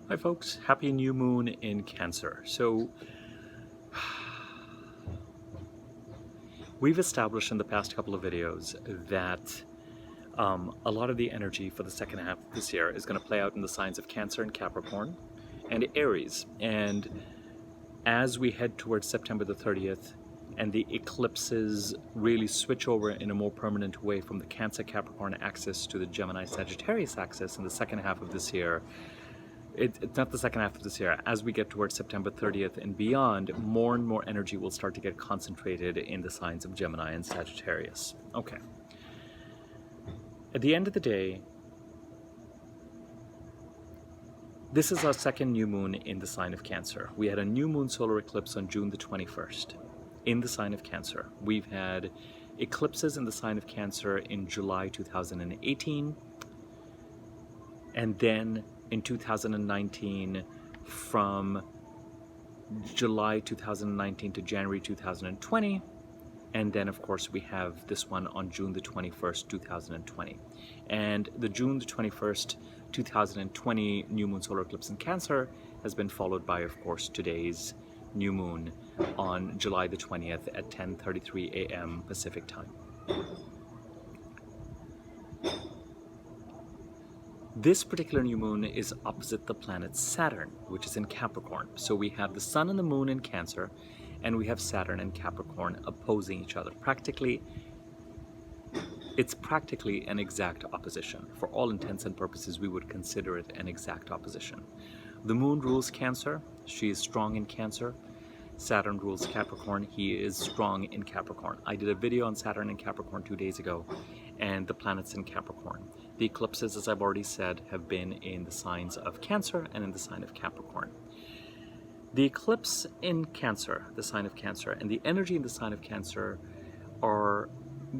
Hi folks, happy new moon in Cancer. So we've established in the past couple of videos that a lot of the energy for the second half of this year is going to play out in the signs of Cancer and Capricorn and Aries. And as we head towards September the 30th and the eclipses really switch over in a more permanent way from the Cancer Capricorn axis to the Gemini Sagittarius axis in the second half of this year, it's not the second half of this year. As we get towards September 30th and beyond, more and more energy will start to get concentrated in the signs of Gemini and Sagittarius. Okay. At the end of the day, this is our second new moon in the sign of Cancer. We had a new moon solar eclipse on June the 21st in the sign of Cancer. We've had eclipses in the sign of Cancer in July 2018, and then in 2019 from July 2019 to January 2020, and then of course we have this one on June the 21st 2020. And the June the 21st 2020 new moon solar eclipse in Cancer has been followed by, of course, today's new moon on July the 20th at 10:33 a.m. Pacific time. This particular new moon is opposite the planet Saturn, which is in Capricorn. So we have the sun and the moon in Cancer, and we have Saturn and Capricorn opposing each other. It's practically an exact opposition. For all intents and purposes, we would consider it an exact opposition. The moon rules Cancer. She is strong in Cancer. Saturn rules Capricorn. He is strong in Capricorn. I did a video on Saturn and Capricorn 2 days ago, and the planets in Capricorn. The eclipses, as I've already said, have been in the signs of Cancer and in the sign of Capricorn. The eclipse in Cancer, the sign of Cancer, and the energy in the sign of Cancer are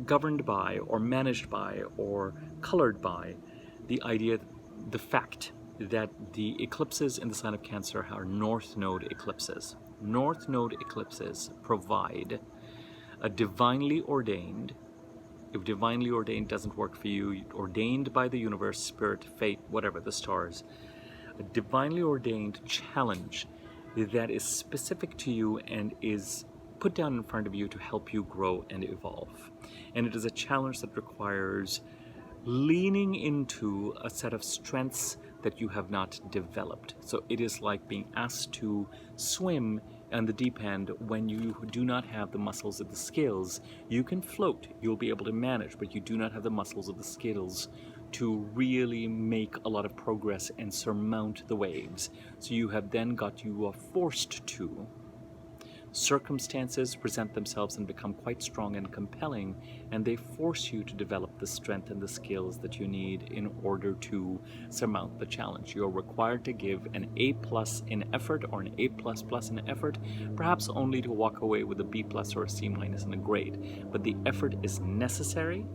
governed by, or managed by, or colored by the idea, the fact that the eclipses in the sign of Cancer are North Node eclipses. North Node eclipses provide a divinely ordained, if divinely ordained doesn't work for you, ordained by the universe, spirit, fate, whatever, the stars, a divinely ordained challenge that is specific to you and is put down in front of you to help you grow and evolve. And it is a challenge that requires leaning into a set of strengths that you have not developed. So it is like being asked to swim on the deep end when you do not have the muscles of the skills. You can float, you'll be able to manage, but you do not have the muscles of the skills to really make a lot of progress and surmount the waves. So you are forced to. Circumstances present themselves and become quite strong and compelling, and they force you to develop the strength and the skills that you need in order to surmount the challenge. You're required to give an A+ in effort or an A++ in effort, perhaps only to walk away with a B+ or a C- in a grade. But the effort is necessary,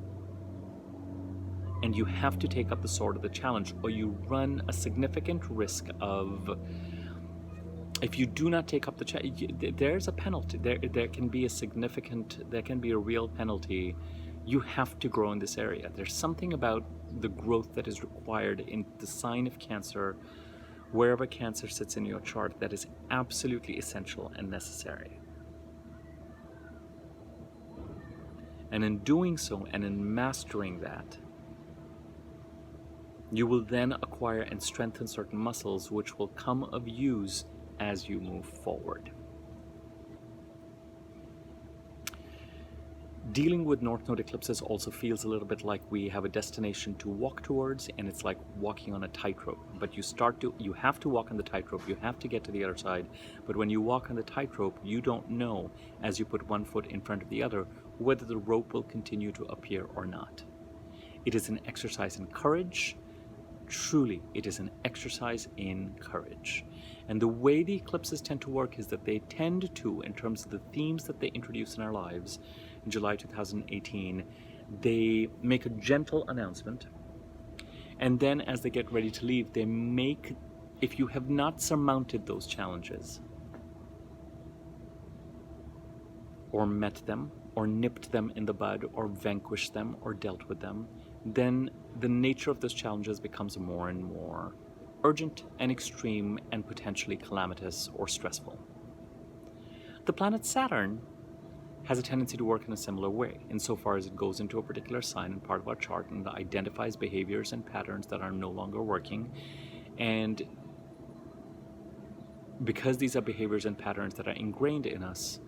and you have to take up the sword of the challenge, or you run a significant risk of, if you do not take up the challenge, there's a penalty. There can be a real penalty. You have to grow in this area. There's something about the growth that is required in the sign of Cancer, wherever Cancer sits in your chart, that is absolutely essential and necessary. And in doing so, and in mastering that, you will then acquire and strengthen certain muscles which will come of use as you move forward. Dealing with North Node eclipses also feels a little bit like we have a destination to walk towards, and it's like walking on a tightrope. But you have to walk on the tightrope, you have to get to the other side. But when you walk on the tightrope, you don't know, as you put one foot in front of the other, whether the rope will continue to appear or not. It is an exercise in courage. Truly, it is an exercise in courage. And the way the eclipses tend to work is that they tend to, in terms of the themes that they introduce in our lives, in July 2018, they make a gentle announcement. And then as they get ready to leave, they make, if you have not surmounted those challenges, or met them, or nipped them in the bud, or vanquished them, or dealt with them, then the nature of those challenges becomes more and more urgent and extreme and potentially calamitous or stressful. The planet Saturn has a tendency to work in a similar way, insofar as it goes into a particular sign and part of our chart and identifies behaviors and patterns that are no longer working. And because these are behaviors and patterns that are ingrained in us,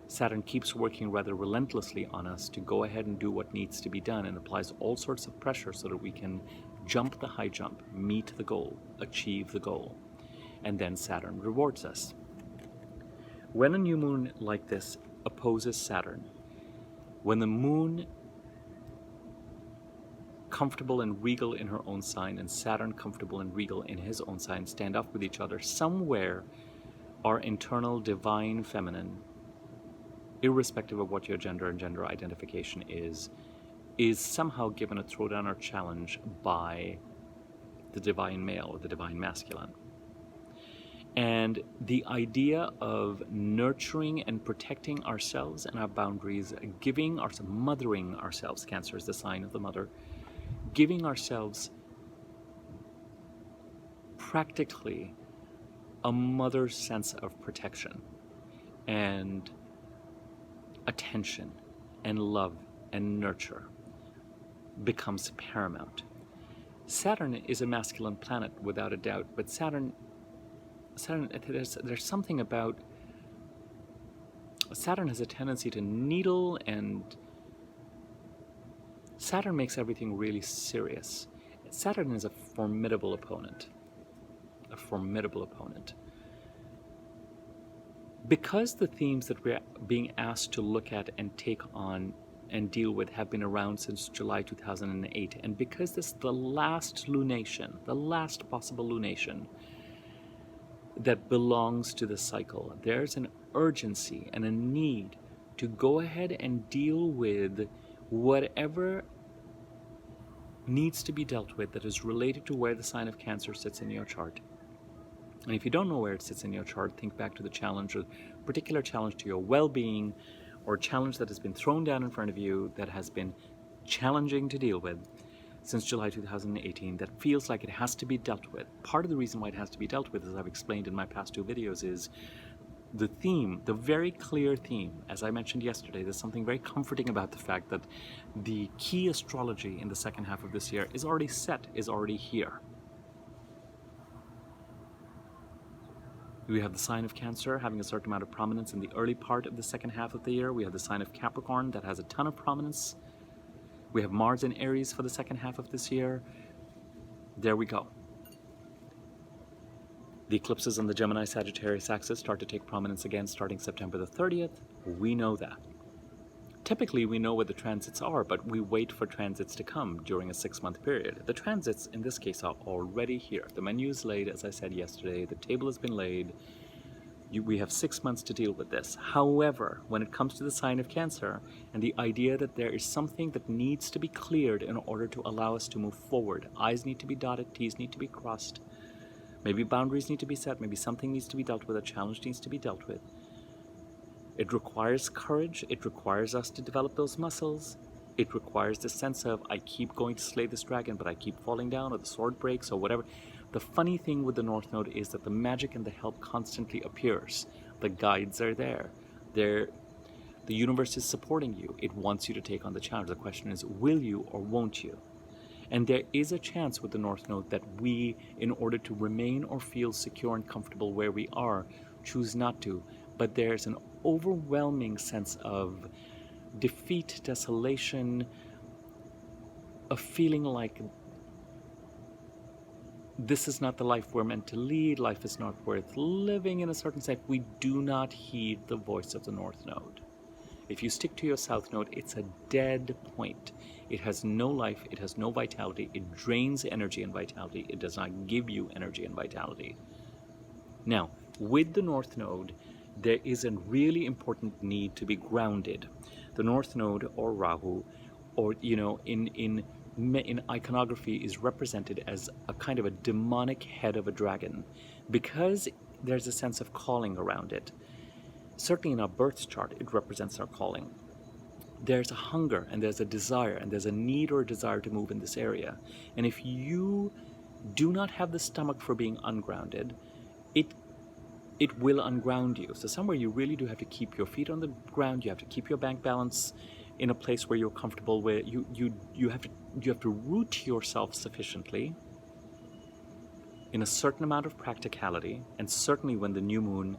Saturn keeps working rather relentlessly on us to go ahead and do what needs to be done, and applies all sorts of pressure so that we can jump the high jump, meet the goal, achieve the goal. And then Saturn rewards us. When a new moon like this opposes Saturn, when the moon, comfortable and regal in her own sign, and Saturn, comfortable and regal in his own sign, stand off with each other, somewhere our internal divine feminine, irrespective of what your gender and gender identification is somehow given a throwdown or challenge by the divine male or the divine masculine. And the idea of nurturing and protecting ourselves and our boundaries, mothering ourselves, Cancer is the sign of the mother, giving ourselves practically a mother's sense of protection and attention and love and nurture becomes paramount. Saturn is a masculine planet without a doubt, but Saturn, there's something about Saturn has a tendency to needle, and Saturn makes everything really serious. Saturn is a formidable opponent. Because the themes that we're being asked to look at and take on and deal with have been around since July 2008, and because this is the last lunation, the last possible lunation that belongs to the cycle, there's an urgency and a need to go ahead and deal with whatever needs to be dealt with that is related to where the sign of Cancer sits in your chart. And if you don't know where it sits in your chart, think back to the challenge, or particular challenge to your well-being, or challenge that has been thrown down in front of you that has been challenging to deal with since July 2018, that feels like it has to be dealt with. Part of the reason why it has to be dealt with, as I've explained in my past 2 videos, is the theme, the very clear theme. As I mentioned yesterday, there's something very comforting about the fact that the key astrology in the second half of this year is already set, is already here. We have the sign of Cancer having a certain amount of prominence in the early part of the second half of the year. We have the sign of Capricorn that has a ton of prominence. We have Mars in Aries for the second half of this year. There we go. The eclipses on the Gemini-Sagittarius axis start to take prominence again starting September the 30th. We know that. Typically, we know what the transits are, but we wait for transits to come during a 6-month period. The transits, in this case, are already here. The menu is laid, as I said yesterday. The table has been laid. We have 6 months to deal with this. However, when it comes to the sign of Cancer and the idea that there is something that needs to be cleared in order to allow us to move forward, I's need to be dotted, T's need to be crossed, maybe boundaries need to be set, maybe something needs to be dealt with, a challenge needs to be dealt with. It requires courage. It requires us to develop those muscles. It requires the sense of, I keep going to slay this dragon, but I keep falling down, or the sword breaks, or whatever. The funny thing with the North Node is that the magic and the help constantly appears. The guides are there. The universe is supporting you. It wants you to take on the challenge. The question is, will you or won't you? And there is a chance with the North Node that we, in order to remain or feel secure and comfortable where we are, choose not to. But there's an overwhelming sense of defeat, desolation, a feeling like this is not the life we're meant to lead, life is not worth living in a certain sense. We do not heed the voice of the North Node. If you stick to your South Node, it's a dead point. It has no life, it has no vitality, it drains energy and vitality, it does not give you energy and vitality. Now, with the North Node, there is a really important need to be grounded. The North Node, or Rahu, or in iconography, is represented as a kind of a demonic head of a dragon, because there's a sense of calling around it. Certainly in our birth chart, it represents our calling. There's a hunger, and there's a desire, and there's a need or a desire to move in this area. And if you do not have the stomach for being ungrounded, it will unground you. So somewhere you really do have to keep your feet on the ground. You have to keep your bank balance in a place where you're comfortable. Where you have to root yourself sufficiently in a certain amount of practicality, and certainly when the new moon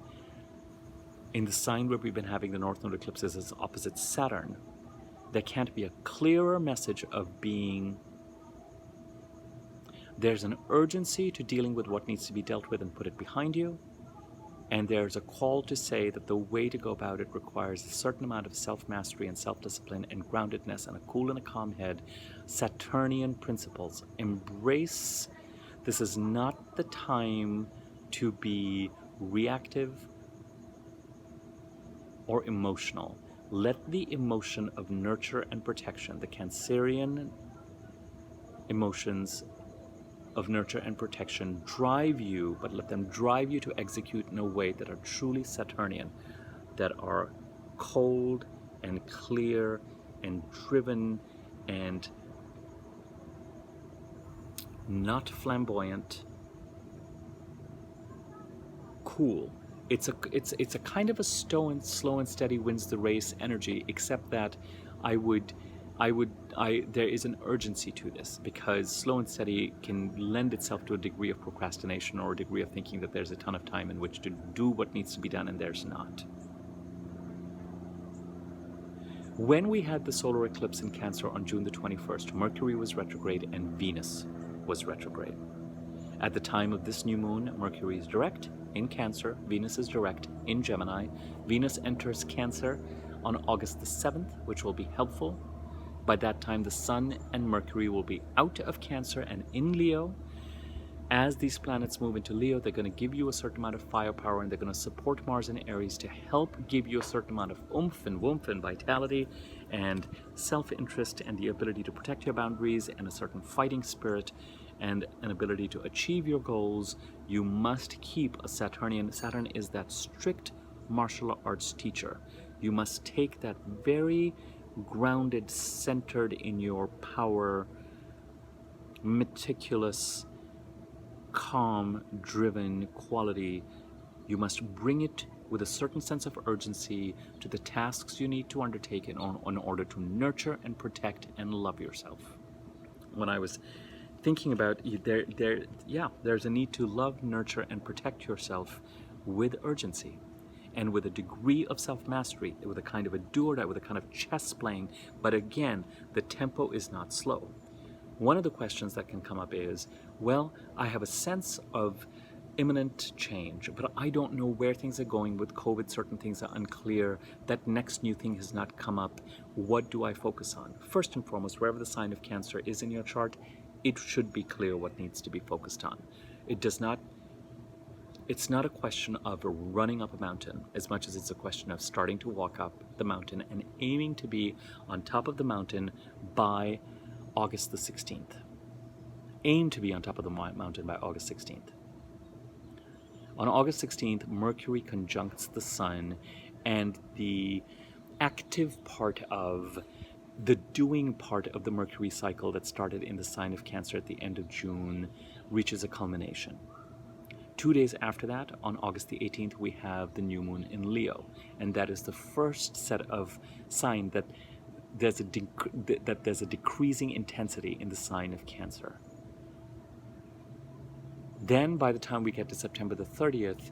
in the sign where we've been having the North Node eclipses is opposite Saturn, there can't be a clearer message of being. There's an urgency to dealing with what needs to be dealt with and put it behind you. And there's a call to say that the way to go about it requires a certain amount of self-mastery and self-discipline and groundedness and a cool and a calm head. Saturnian principles. Embrace. This is not the time to be reactive or emotional. Let the emotion of nurture and protection, the Cancerian emotions of nurture and protection, drive you, but let them drive you to execute in a way that are truly Saturnian, that are cold and clear and driven and not flamboyant, cool. It's a kind of a slow and steady wins the race energy, except that there is an urgency to this, because slow and steady can lend itself to a degree of procrastination or a degree of thinking that there's a ton of time in which to do what needs to be done, and there's not. When we had the solar eclipse in Cancer on June the 21st, Mercury was retrograde and Venus was retrograde. At the time of this new moon, Mercury is direct in Cancer, Venus is direct in Gemini. Venus enters Cancer on August the 7th, which will be helpful. By that time, the Sun and Mercury will be out of Cancer and in Leo. As these planets move into Leo, they're going to give you a certain amount of firepower, and they're going to support Mars and Aries to help give you a certain amount of oomph and woomph and vitality and self-interest and the ability to protect your boundaries and a certain fighting spirit and an ability to achieve your goals. You must keep a Saturnian. Saturn is that strict martial arts teacher. You must take that very grounded, centered in your power, meticulous, calm, driven quality. You must bring it with a certain sense of urgency to the tasks you need to undertake in order to nurture and protect and love yourself. When I was thinking about there's a need to love, nurture, and protect yourself with urgency and with a degree of self-mastery, with a kind of a do-or-die, with a kind of chess playing. But again, the tempo is not slow. One of the questions that can come up is, well, I have a sense of imminent change, but I don't know where things are going with COVID. Certain things are unclear. That next new thing has not come up. What do I focus on? First and foremost, wherever the sign of Cancer is in your chart, it should be clear what needs to be focused on. It's not a question of running up a mountain as much as it's a question of starting to walk up the mountain and aiming to be on top of the mountain by August the 16th. Aim to be on top of the mountain by August 16th. On August 16th, Mercury conjuncts the Sun, and the active part of the doing part of the Mercury cycle that started in the sign of Cancer at the end of June reaches a culmination. 2 days after that, on August the 18th, we have the new moon in Leo, and that is the first set of sign that there's a decreasing intensity in the sign of Cancer. Then, by the time we get to September the 30th,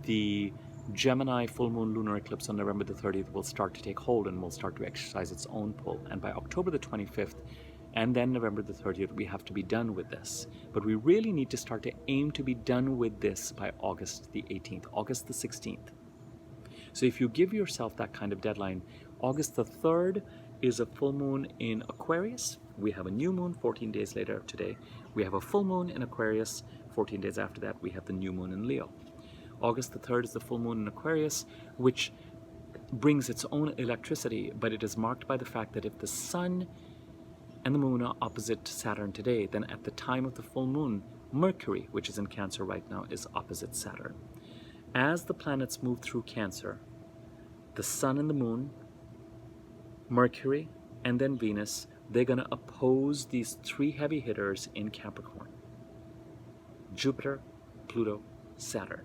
the Gemini full moon lunar eclipse on November the 30th will start to take hold and will start to exercise its own pull. And by October the 25th and then November the 30th, we have to be done with this. But we really need to start to aim to be done with this by August the 18th, August the 16th. So if you give yourself that kind of deadline, August the 3rd is a full moon in Aquarius. We have a new moon 14 days later today. We have a full moon in Aquarius. 14 days after that, we have the new moon in Leo. August the 3rd is the full moon in Aquarius, which brings its own electricity, but it is marked by the fact that if the Sun and the moon are opposite Saturn today, then at the time of the full moon, Mercury, which is in Cancer right now, is opposite Saturn. As the planets move through Cancer, the Sun and the moon, Mercury, and then Venus, they're going to oppose these three heavy hitters in Capricorn. Jupiter, Pluto, Saturn.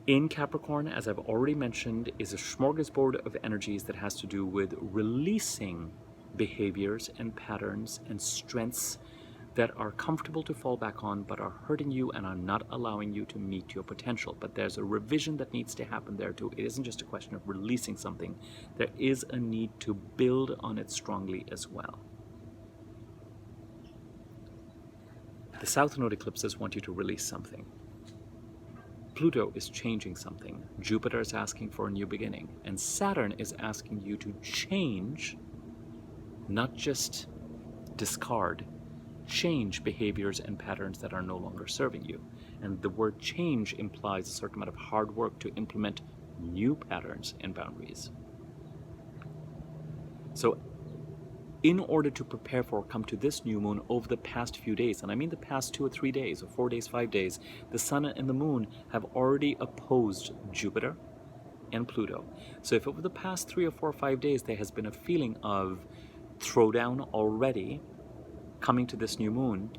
In Capricorn, as I've already mentioned, is a smorgasbord of energies that has to do with releasing behaviors and patterns and strengths that are comfortable to fall back on but are hurting you and are not allowing you to meet your potential. But there's a revision that needs to happen there too. It isn't just a question of releasing something. There is a need to build on it strongly as well. The South Node eclipses want you to release something. Pluto is changing something. Jupiter is asking for a new beginning. And Saturn is asking you to change, not just discard, change behaviors and patterns that are no longer serving you. And the word change implies a certain amount of hard work to implement new patterns and boundaries. So in order to prepare for or come to this new moon over the past few days, and I mean the past 2 or 3 days, or 4 days, 5 days, the sun and the moon have already opposed Jupiter and Pluto. So if over the past 3 or 4 or 5 days there has been a feeling of throwdown already coming to this new moon,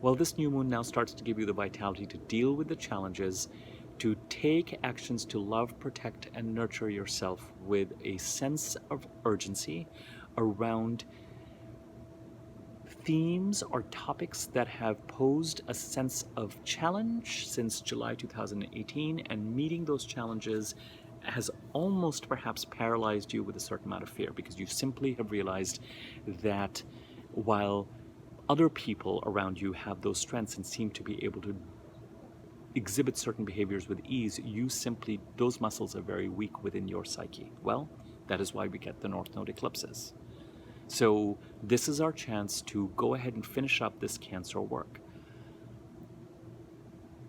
well, this new moon now starts to give you the vitality to deal with the challenges, to take actions to love, protect, and nurture yourself with a sense of urgency around themes or topics that have posed a sense of challenge since July 2018, and meeting those challenges has almost perhaps paralyzed you with a certain amount of fear, because you simply have realized that while other people around you have those strengths and seem to be able to exhibit certain behaviors with ease, you simply, those muscles are very weak within your psyche. Well, that is why we get the North Node eclipses. So this is our chance to go ahead and finish up this Cancer work.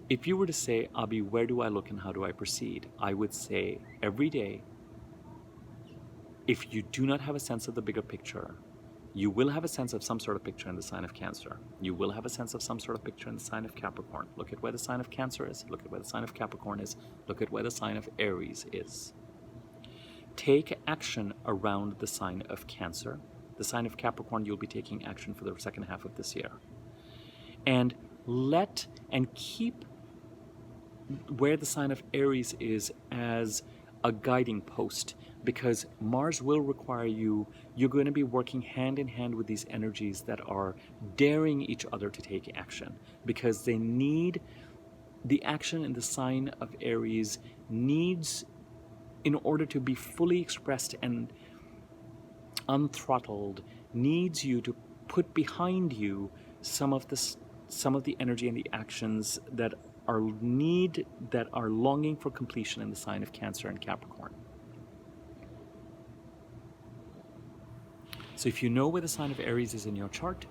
If you were to say, Abhi, where do I look and how do I proceed? I would say every day, if you do not have a sense of the bigger picture, you will have a sense of some sort of picture in the sign of Cancer. You will have a sense of some sort of picture in the sign of Capricorn. Look at where the sign of Cancer is. Look at where the sign of Capricorn is. Look at where the sign of Aries is. Take action around the sign of Cancer. The sign of Capricorn, you'll be taking action for the second half of this year. And keep where the sign of Aries is as a guiding post, because Mars will require you're going to be working hand in hand with these energies that are daring each other to take action, because they need the action in the sign of Aries needs, in order to be fully expressed and unthrottled, needs you to put behind you some of the energy and the actions that are longing for completion in the sign of Cancer and Capricorn. So if you know where the sign of Aries is in your chart,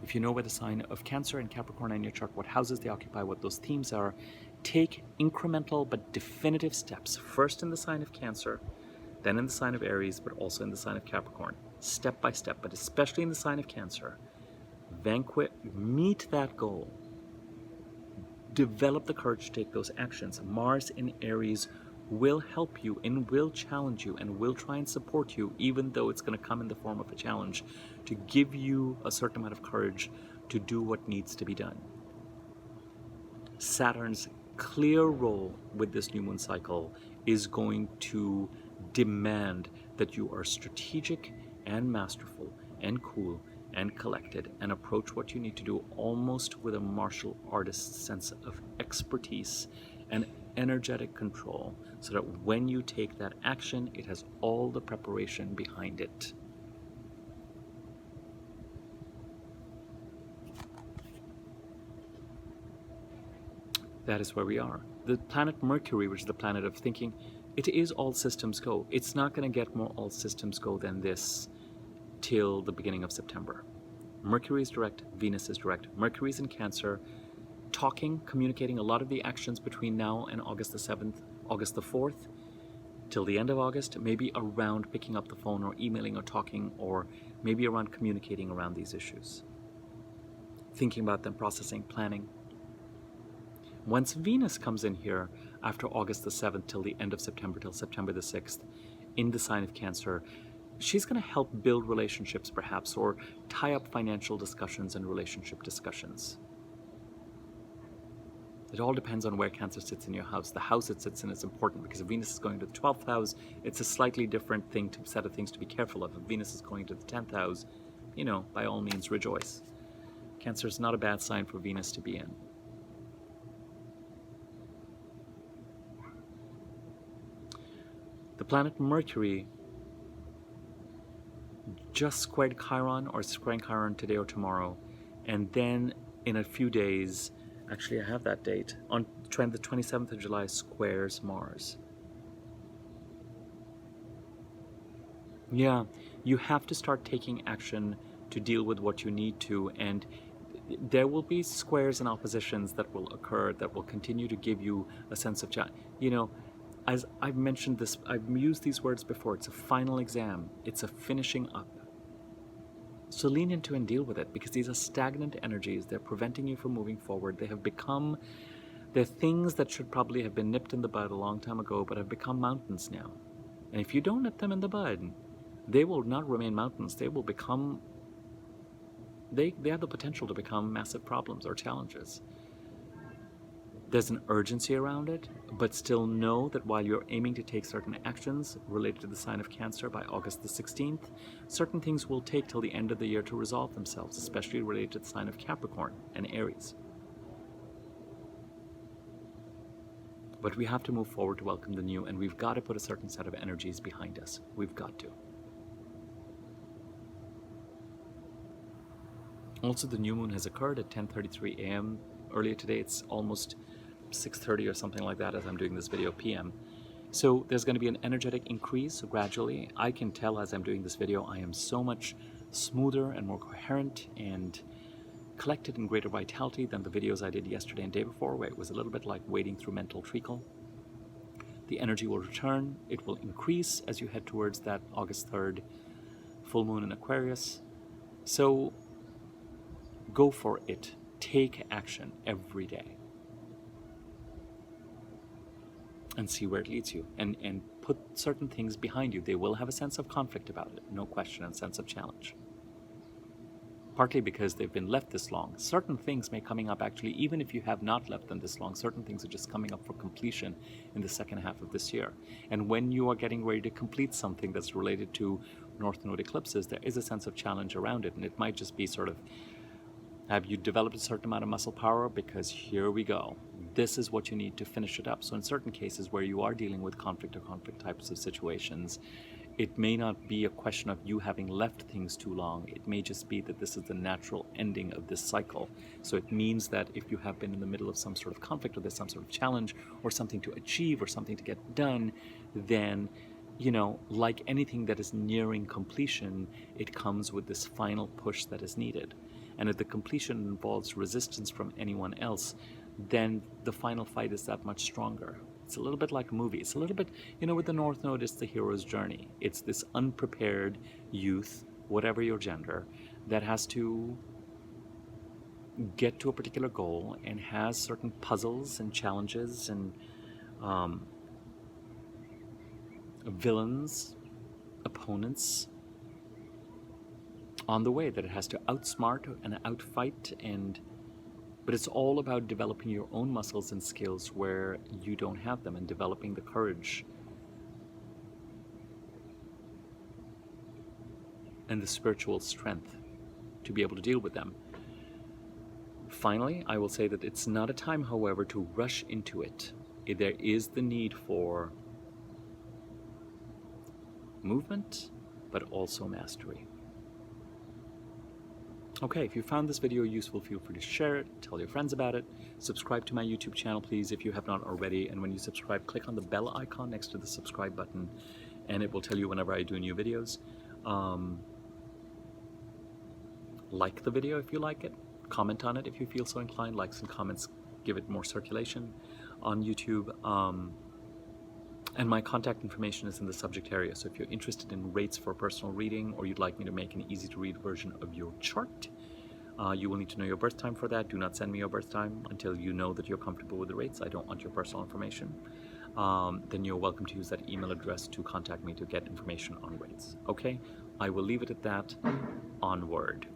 if you know where the sign of Cancer and Capricorn are in your chart, what houses they occupy, what those themes are, take incremental but definitive steps, first in the sign of Cancer, then in the sign of Aries, but also in the sign of Capricorn, step by step, but especially in the sign of Cancer. Meet that goal. Develop the courage to take those actions. Mars in Aries will help you and will challenge you and will try and support you, even though it's going to come in the form of a challenge, to give you a certain amount of courage to do what needs to be done. Saturn's clear role with this new moon cycle is going to demand that you are strategic and masterful and cool and collected and approach what you need to do almost with a martial artist's sense of expertise and energetic control, so that when you take that action, it has all the preparation behind it. That is where we are. The planet Mercury, which is the planet of thinking, it is all systems go. It's not going to get more all systems go than this till the beginning of September. Mercury is direct, Venus is direct. Mercury is in Cancer, talking, communicating a lot of the actions between now and August the 7th, August the 4th, till the end of August, maybe around picking up the phone or emailing or talking, or maybe around communicating around these issues. Thinking about them, processing, planning. Once Venus comes in here after August the 7th till the end of September, till September the 6th, in the sign of Cancer, she's going to help build relationships perhaps, or tie up financial discussions and relationship discussions. It all depends on where Cancer sits in your house. The house it sits in is important, because if Venus is going to the 12th house, it's a slightly different set of things to be careful of. If Venus is going to the 10th house, by all means rejoice. Cancer is not a bad sign for Venus to be in. The planet Mercury just squared Chiron, or squaring Chiron today or tomorrow, and then in a few days, actually I have that date, on the 27th of July, squares Mars. Yeah, you have to start taking action to deal with what you need to, and there will be squares and oppositions that will occur that will continue to give you a sense of challenge. As I've mentioned this, I've used these words before, it's a final exam, it's a finishing up. So lean into and deal with it, because these are stagnant energies. They're preventing you from moving forward. They're things that should probably have been nipped in the bud a long time ago, but have become mountains now. And if you don't nip them in the bud, they will not remain mountains. They will become, they have the potential to become massive problems or challenges. There's an urgency around it, but still know that while you're aiming to take certain actions related to the sign of Cancer by August the 16th, certain things will take till the end of the year to resolve themselves, especially related to the sign of Capricorn and Aries. But we have to move forward to welcome the new, and we've got to put a certain set of energies behind us. We've got to. Also, the new moon has occurred at 10:33 a.m. Earlier today. It's almost 6:30 or something like that as I'm doing this video, p.m. So there's going to be an energetic increase gradually. I can tell as I'm doing this video, I am so much smoother and more coherent and collected in greater vitality than the videos I did yesterday and day before, where it was a little bit like wading through mental treacle. The energy will return. It will increase as you head towards that August 3rd full moon in Aquarius. So go for it. Take action every day and see where it leads you, and put certain things behind you. They will have a sense of conflict about it, no question, and sense of challenge. Partly because they've been left this long. Certain things may coming up, actually, even if you have not left them this long, certain things are just coming up for completion in the second half of this year. And when you are getting ready to complete something that's related to North Node eclipses, there is a sense of challenge around it, and it might just be sort of, have you developed a certain amount of muscle power? Because here we go. This is what you need to finish it up. So in certain cases where you are dealing with conflict or conflict types of situations, it may not be a question of you having left things too long. It may just be that this is the natural ending of this cycle. So it means that if you have been in the middle of some sort of conflict, or there's some sort of challenge or something to achieve or something to get done, then, like anything that is nearing completion, it comes with this final push that is needed. And if the completion involves resistance from anyone else, then the final fight is that much stronger. It's a little bit like a movie. It's a little bit, with the North Node, it's the hero's journey. It's this unprepared youth, whatever your gender, that has to get to a particular goal and has certain puzzles and challenges and villains, opponents on the way that it has to outsmart and outfight, but it's all about developing your own muscles and skills where you don't have them, and developing the courage and the spiritual strength to be able to deal with them. Finally, I will say that it's not a time, however, to rush into it. There is the need for movement, but also mastery. Okay, if you found this video useful, feel free to share it, tell your friends about it, subscribe to my YouTube channel, please, if you have not already, and when you subscribe, click on the bell icon next to the subscribe button, and it will tell you whenever I do new videos. Like the video if you like it, comment on it if you feel so inclined. Likes and comments give it more circulation on YouTube. And my contact information is in the subject area, so if you're interested in rates for personal reading, or you'd like me to make an easy-to-read version of your chart, you will need to know your birth time for that. Do not send me your birth time until you know that you're comfortable with the rates. I don't want your personal information. then you're welcome to use that email address to contact me to get information on rates. Okay, I will leave it at that. Onward.